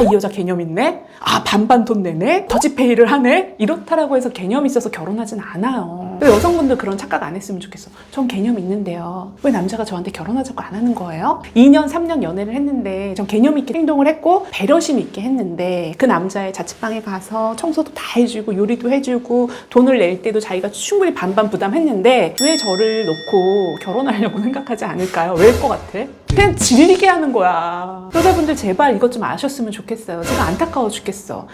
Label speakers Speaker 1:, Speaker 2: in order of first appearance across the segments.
Speaker 1: 이 여자 개념 있네? 반반 돈 내네? 더치페이를 하네? 이렇다라고 해서 개념이 있어서 결혼하진 않아요. 여성분들 그런 착각 안 했으면 좋겠어. 전 개념 있는데요. 왜 남자가 저한테 결혼하자고 안 하는 거예요? 2년, 3년 연애를 했는데 전 개념 있게 행동을 했고 배려심 있게 했는데 그 남자의 자취방에 가서 청소도 다 해주고 요리도 해주고 돈을 낼 때도 자기가 충분히 반반 부담했는데 왜 저를 놓고 결혼하려고 생각하지 않을까요? 왜일 것 같아? 그냥 질리게 하는 거야. 여자분들 제발 이것 좀 아셨으면 좋겠어요. 제가 안타까워 죽겠어.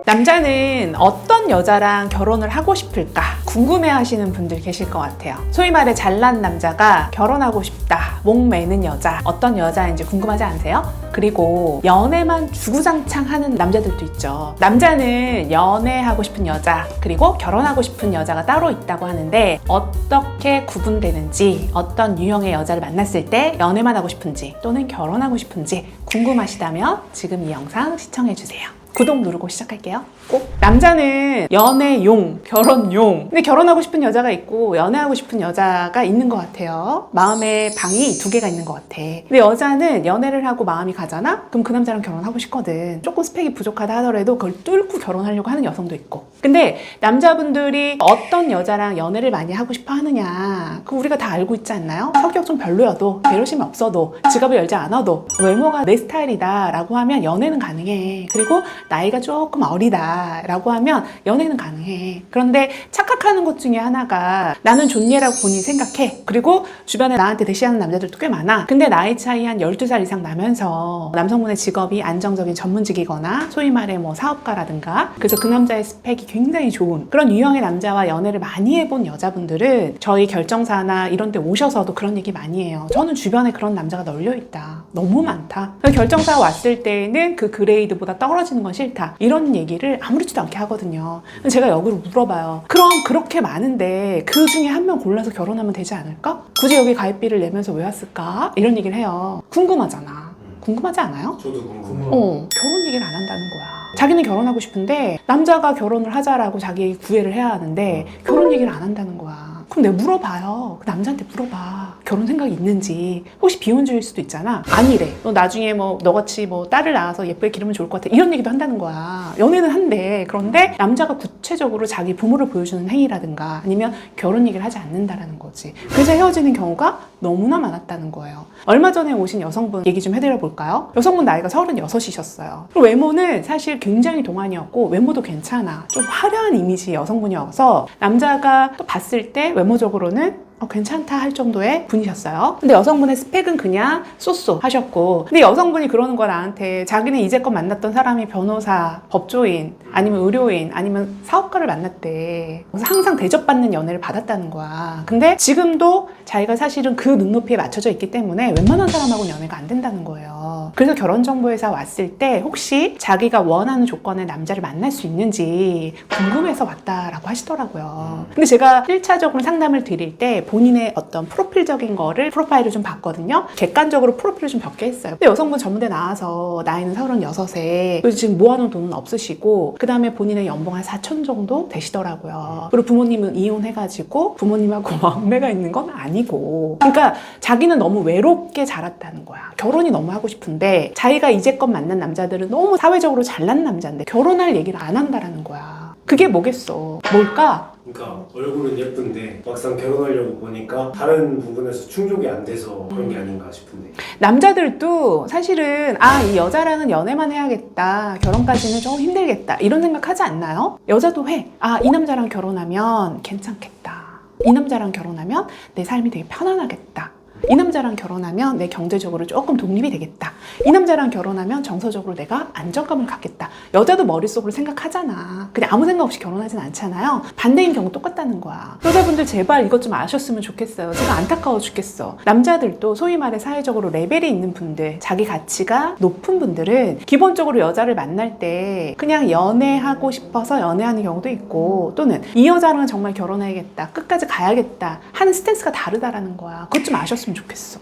Speaker 1: 남자는 어떤 여자랑 결혼을 하고 싶을까 궁금해 하시는 분들 계실 것 같아요. 소위 말해 잘난 남자가 결혼하고 싶다, 목 매는 여자, 어떤 여자인지 궁금하지 않으세요? 그리고 연애만 주구장창 하는 남자들도 있죠. 남자는 연애하고 싶은 여자, 그리고 결혼하고 싶은 여자가 따로 있다고 하는데 어떻게 구분되는지, 어떤 유형의 여자를 만났을 때 연애만 하고 싶은지 또는 결혼하고 싶은지 궁금하시다면 지금 이 영상 시청해주세요. 구독 누르고 시작할게요. 꼭. 남자는 연애용, 결혼용. 근데 결혼하고 싶은 여자가 있고 연애하고 싶은 여자가 있는 것 같아요. 마음에 방이 두 개가 있는 것 같아. 근데 여자는 연애를 하고 마음이 가잖아? 그럼 그 남자랑 결혼하고 싶거든. 조금 스펙이 부족하다 하더라도 그걸 뚫고 결혼하려고 하는 여성도 있고. 근데 남자분들이 어떤 여자랑 연애를 많이 하고 싶어 하느냐, 그거 우리가 다 알고 있지 않나요? 성격 좀 별로여도, 배려심이 없어도, 지갑을 열지 않아도, 외모가 내 스타일이다 라고 하면 연애는 가능해. 그리고 나이가 조금 어리다 라고 하면 연애는 가능해. 그런데 착각하는 것 중에 하나가 나는 존예라고 본인이 생각해. 그리고 주변에 나한테 대시하는 남자들도 꽤 많아. 근데 나이 차이 한 12살 이상 나면서 남성분의 직업이 안정적인 전문직이거나 소위 말해 뭐 사업가라든가, 그래서 그 남자의 스펙이 굉장히 좋은 그런 유형의 남자와 연애를 많이 해본 여자분들은 저희 결정사나 이런 데 오셔서도 그런 얘기 많이 해요. 저는 주변에 그런 남자가 널려있다. 너무 많다. 결정사가 왔을 때는 그 그레이드보다 떨어지는 건 싫다. 이런 얘기를 아무렇지도 않게 하거든요. 제가 역으로 물어봐요. 그럼 그렇게 많은데 그 중에 한 명 골라서 결혼하면 되지 않을까? 굳이 여기 가입비를 내면서 왜 왔을까? 이런 얘기를 해요. 궁금하잖아. 궁금하지 않아요?
Speaker 2: 저도 궁금해요.
Speaker 1: 결혼 얘기를 안 한다는 거야. 자기는 결혼하고 싶은데 남자가 결혼을 하자라고 자기에게 구애를 해야 하는데 결혼 얘기를 안 한다는 거야. 그럼 내가 물어봐요. 그 남자한테 물어봐. 결혼 생각이 있는지. 혹시 비혼주의일 수도 있잖아. 아니래. 너 나중에 뭐 너같이 뭐 딸을 낳아서 예쁘게 기르면 좋을 것 같아. 이런 얘기도 한다는 거야. 연애는 한대. 그런데 남자가 구체적으로 자기 부모를 보여주는 행위라든가 아니면 결혼 얘기를 하지 않는다라는 거지. 그래서 헤어지는 경우가 너무나 많았다는 거예요. 얼마 전에 오신 여성분 얘기 좀 해드려 볼까요? 여성분 나이가 36이셨어요. 그리고 외모는 사실 굉장히 동안이었고 외모도 괜찮아. 좀 화려한 이미지 여성분이어서 남자가 또 봤을 때 외모적으로는 괜찮다 할 정도의 분이셨어요. 근데 여성분의 스펙은 그냥 쏘쏘 하셨고, 근데 여성분이 그러는 거야 나한테. 자기는 이제껏 만났던 사람이 변호사, 법조인, 아니면 의료인, 아니면 사업가를 만났대. 그래서 항상 대접받는 연애를 받았다는 거야. 근데 지금도 자기가 사실은 그 눈높이에 맞춰져 있기 때문에 웬만한 사람하고는 연애가 안 된다는 거예요. 그래서 결혼정보회사 왔을 때 혹시 자기가 원하는 조건의 남자를 만날 수 있는지 궁금해서 왔다라고 하시더라고요. 근데 제가 1차적으로 상담을 드릴 때 본인의 어떤 프로필적인 거를 프로파일을 좀 봤거든요. 객관적으로 프로필을 좀 몇 개 했어요. 근데 여성분 전문대 나와서 나이는 36에 그리고 지금 모아놓은 돈은 없으시고 그 다음에 본인의 연봉 한 4천 정도 되시더라고요. 그리고 부모님은 이혼해가지고 부모님하고 왕래가 있는 건 아니고, 그러니까 자기는 너무 외롭게 자랐다는 거야. 결혼이 너무 하고 싶은데 자기가 이제껏 만난 남자들은 너무 사회적으로 잘난 남자인데 결혼할 얘기를 안 한다라는 거야. 그게 뭐겠어? 뭘까?
Speaker 2: 그러니까 얼굴은 예쁜데 막상 결혼하려고 보니까 다른 부분에서 충족이 안 돼서 그런 게 아닌가 싶은데.
Speaker 1: 남자들도 사실은 이 여자랑은 연애만 해야겠다, 결혼까지는 좀 힘들겠다 이런 생각하지 않나요? 여자도 해. 이 남자랑 결혼하면 괜찮겠다. 이 남자랑 결혼하면 내 삶이 되게 편안하겠다. 이 남자랑 결혼하면 내 경제적으로 조금 독립이 되겠다. 이 남자랑 결혼하면 정서적으로 내가 안정감을 갖겠다. 여자도 머릿속으로 생각하잖아. 근데 아무 생각 없이 결혼하진 않잖아요. 반대인 경우 똑같다는 거야. 여자분들 제발 이것 좀 아셨으면 좋겠어요. 제가 안타까워 죽겠어. 남자들도 소위 말해 사회적으로 레벨이 있는 분들, 자기 가치가 높은 분들은 기본적으로 여자를 만날 때 그냥 연애하고 싶어서 연애하는 경우도 있고, 또는 이 여자랑은 정말 결혼해야겠다, 끝까지 가야겠다 하는 스탠스가 다르다라는 거야. 그것 좀 아셨으면 좋겠어.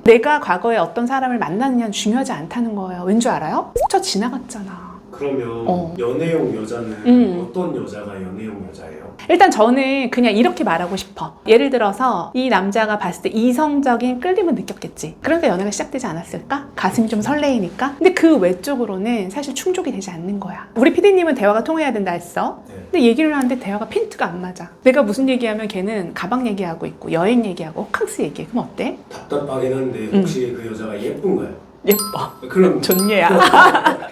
Speaker 1: 내가 과거에 어떤 사람을 만나느냐는 중요하지 않다는 거예요. 왠 줄 알아요? 스쳐 지나갔잖아.
Speaker 2: 그러면 연애용 여자는 어떤 여자가 연애용 여자예요?
Speaker 1: 일단 저는 그냥 이렇게 말하고 싶어. 예를 들어서 이 남자가 봤을 때 이성적인 끌림을 느꼈겠지. 그러니까 연애가 시작되지 않았을까? 가슴이 좀 설레이니까. 근데 그 외적으로는 사실 충족이 되지 않는 거야. 우리 PD님은 대화가 통해야 된다 했어.
Speaker 2: 네.
Speaker 1: 근데 얘기를 하는데 대화가 핀트가 안 맞아. 내가 무슨 얘기하면 걔는 가방 얘기하고 있고 여행 얘기하고 호캉스 얘기해. 그럼 어때?
Speaker 2: 답답하긴 한데 혹시 그 여자가 예쁜가요?
Speaker 1: 예뻐.
Speaker 2: 그럼
Speaker 1: 좋네야.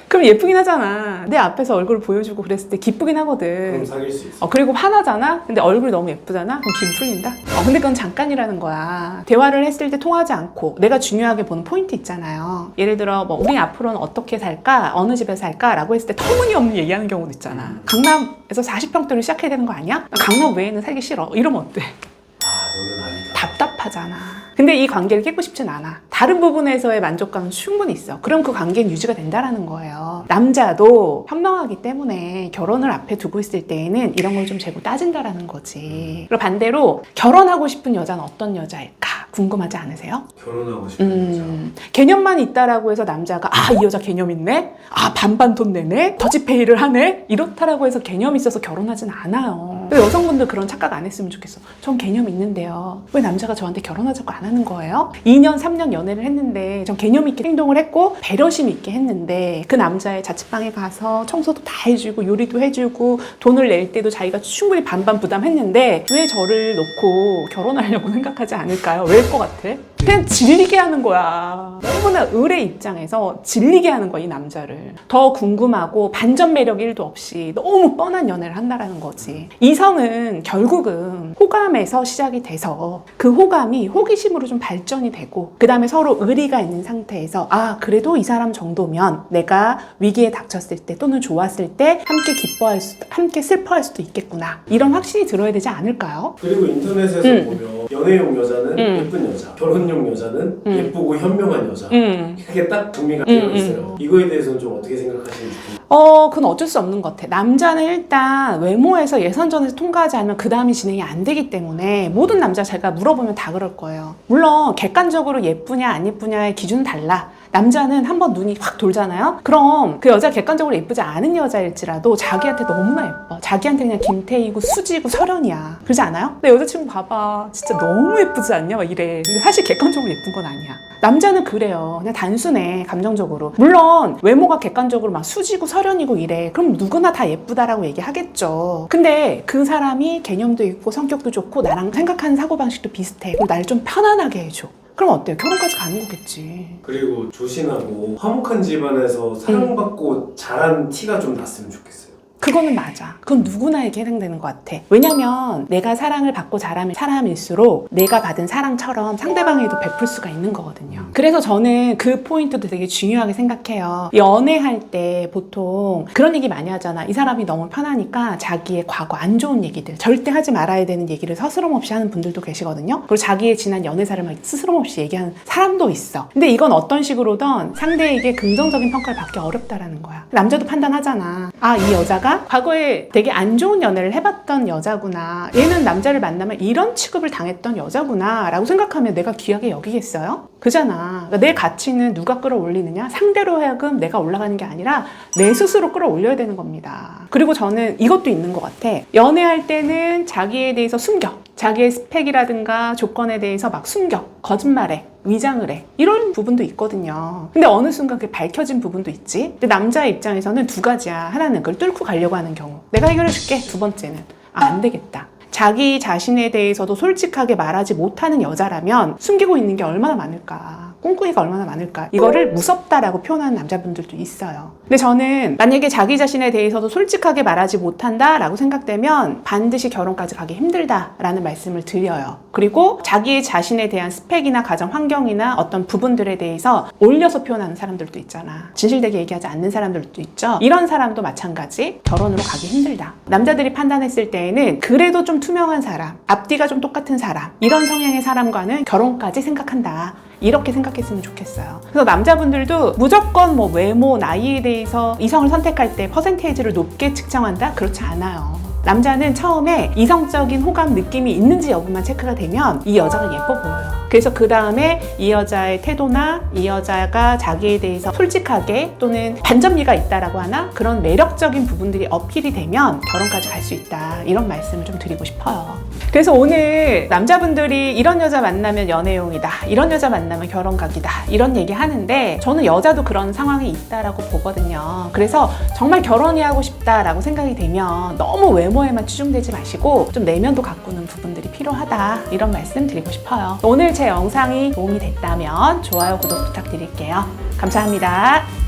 Speaker 1: 그럼 예쁘긴 하잖아. 내 앞에서 얼굴을 보여주고 그랬을 때 기쁘긴 하거든.
Speaker 2: 그럼 사귈 수 있어.
Speaker 1: 그리고 화나잖아? 근데 얼굴이 너무 예쁘잖아? 그럼 기분 풀린다? 근데 그건 잠깐이라는 거야. 대화를 했을 때 통하지 않고 내가 중요하게 보는 포인트 있잖아요. 예를 들어 뭐 우리 앞으로는 어떻게 살까? 어느 집에서 살까? 라고 했을 때 터무니없는 얘기하는 경우도 있잖아. 강남에서 40평대로 시작해야 되는 거 아니야? 나 강남 외에는 살기 싫어. 이러면 어때?
Speaker 2: 너는 아니다.
Speaker 1: 답답하잖아. 근데 이 관계를 깨고 싶진 않아. 다른 부분에서의 만족감은 충분히 있어. 그럼 그 관계는 유지가 된다라는 거예요. 남자도 현명하기 때문에 결혼을 앞에 두고 있을 때에는 이런 걸 좀 재고 따진다라는 거지. 그리고 반대로 결혼하고 싶은 여자는 어떤 여자일까? 궁금하지 않으세요?
Speaker 2: 결혼하고 싶은 여자.
Speaker 1: 개념만 있다라고 해서 남자가 이 여자 개념 있네? 반반 돈 내네? 더치페이를 하네? 이렇다라고 해서 개념 있어서 결혼하진 않아요. 근데 여성분들 그런 착각 안 했으면 좋겠어. 전 개념 있는데요. 왜 남자가 저한테 결혼하자고 안 하는 거예요? 2년, 3년 연애를 했는데 전 개념 있게 행동을 했고 배려심 있게 했는데 그 남자의 자취방에 가서 청소도 다 해주고 요리도 해주고 돈을 낼 때도 자기가 충분히 반반 부담했는데 왜 저를 놓고 결혼하려고 생각하지 않을까요? 왜일 것 같아? 그냥 질리게 하는 거야. 너무나 을의 입장에서 질리게 하는 거야, 이 남자를. 더 궁금하고 반전 매력 1도 없이 너무 뻔한 연애를 한다라는 거지. 이성은 결국은 호감에서 시작이 돼서 그 호감이 호기심으로 좀 발전이 되고 그 다음에 서로 의리가 있는 상태에서 그래도 이 사람 정도면 내가 위기에 닥쳤을 때 또는 좋았을 때 함께 기뻐할 수도 함께 슬퍼할 수도 있겠구나. 이런 확신이 들어야 되지 않을까요?
Speaker 2: 그리고 인터넷에서 보면 연애용 여자는 예쁜 여자, 결혼용 여자는 예쁘고 현명한 여자 이렇게 딱 정리가 되어 있어요. 이거에 대해서는 좀 어떻게 생각하시는지
Speaker 1: 그건 어쩔 수 없는 것 같아. 남자는 일단 외모에서 예선전에서 통과하지 않으면 그 다음이 진행이 안 되기 때문에 모든 남자 제가 물어보면 다 그럴 거예요. 물론 객관적으로 예쁘냐 안 예쁘냐의 기준은 달라. 남자는 한번 눈이 확 돌잖아요? 그럼 그 여자 객관적으로 예쁘지 않은 여자일지라도 자기한테 너무나 예뻐. 자기한테 그냥 김태희고 수지고 설현이야. 그러지 않아요? 내 여자친구 봐봐. 진짜 너무 예쁘지 않냐? 막 이래. 근데 사실 객관적으로 예쁜 건 아니야. 남자는 그래요. 그냥 단순해. 감정적으로. 물론 외모가 객관적으로 막 수지고 설현이고 이래. 그럼 누구나 다 예쁘다라고 얘기하겠죠. 근데 그 사람이 개념도 있고 성격도 좋고 나랑 생각하는 사고방식도 비슷해. 그럼 날 좀 편안하게 해줘. 그럼 어때요? 결혼까지 가는 거겠지.
Speaker 2: 그리고 조신하고 화목한 집안에서 사랑받고 자란 티가 좀 났으면 좋겠어요.
Speaker 1: 그거는 맞아. 그건 누구나에게 해당되는 것 같아. 왜냐면 내가 사랑을 받고 자라는 사람일수록 내가 받은 사랑처럼 상대방에도 베풀 수가 있는 거거든요. 그래서 저는 그 포인트도 되게 중요하게 생각해요. 연애할 때 보통 그런 얘기 많이 하잖아. 이 사람이 너무 편하니까 자기의 과거 안 좋은 얘기들, 절대 하지 말아야 되는 얘기를 서스럼 없이 하는 분들도 계시거든요. 그리고 자기의 지난 연애사를 막 스스럼 없이 얘기하는 사람도 있어. 근데 이건 어떤 식으로든 상대에게 긍정적인 평가를 받기 어렵다라는 거야. 남자도 판단하잖아. 이 여자가 과거에 되게 안 좋은 연애를 해봤던 여자구나. 얘는 남자를 만나면 이런 취급을 당했던 여자구나 라고 생각하면 내가 귀하게 여기겠어요? 그잖아. 그러니까 내 가치는 누가 끌어올리느냐? 상대로 하여금 내가 올라가는 게 아니라 내 스스로 끌어올려야 되는 겁니다. 그리고 저는 이것도 있는 것 같아. 연애할 때는 자기에 대해서 숨겨. 자기의 스펙이라든가 조건에 대해서 막 숨겨. 거짓말해. 위장을 해. 이런 부분도 있거든요. 근데 어느 순간 그게 밝혀진 부분도 있지. 근데 남자의 입장에서는 두 가지야. 하나는 그걸 뚫고 가려고 하는 경우. 내가 해결해줄게. 두 번째는 안 되겠다. 자기 자신에 대해서도 솔직하게 말하지 못하는 여자라면 숨기고 있는 게 얼마나 많을까. 꿍꿍이가 얼마나 많을까. 이거를 무섭다라고 표현하는 남자분들도 있어요. 근데 저는 만약에 자기 자신에 대해서도 솔직하게 말하지 못한다라고 생각되면 반드시 결혼까지 가기 힘들다라는 말씀을 드려요. 그리고 자기 자신에 대한 스펙이나 가정 환경이나 어떤 부분들에 대해서 올려서 표현하는 사람들도 있잖아. 진실되게 얘기하지 않는 사람들도 있죠. 이런 사람도 마찬가지 결혼으로 가기 힘들다. 남자들이 판단했을 때에는 그래도 좀 투명한 사람, 앞뒤가 좀 똑같은 사람, 이런 성향의 사람과는 결혼까지 생각한다. 이렇게 생각했으면 좋겠어요. 그래서 남자분들도 무조건 뭐 외모, 나이에 대해서 이성을 선택할 때 퍼센테이지를 높게 측정한다? 그렇지 않아요. 남자는 처음에 이성적인 호감 느낌이 있는지 여부만 체크가 되면 이 여자가 예뻐 보여요. 그래서 그 다음에 이 여자의 태도나 이 여자가 자기에 대해서 솔직하게 또는 반전미가 있다라고 하나 그런 매력적인 부분들이 어필이 되면 결혼까지 갈 수 있다, 이런 말씀을 좀 드리고 싶어요. 그래서 오늘 남자분들이 이런 여자 만나면 연애용이다, 이런 여자 만나면 결혼각이다, 이런 얘기 하는데 저는 여자도 그런 상황이 있다라고 보거든요. 그래서 정말 결혼이 하고 싶다라고 생각이 되면 너무 외모에만 치중되지 마시고 좀 내면도 가꾸는 부분들이 필요하다, 이런 말씀 드리고 싶어요. 오늘 제 영상이 도움이 됐다면 좋아요, 구독 부탁드릴게요. 감사합니다.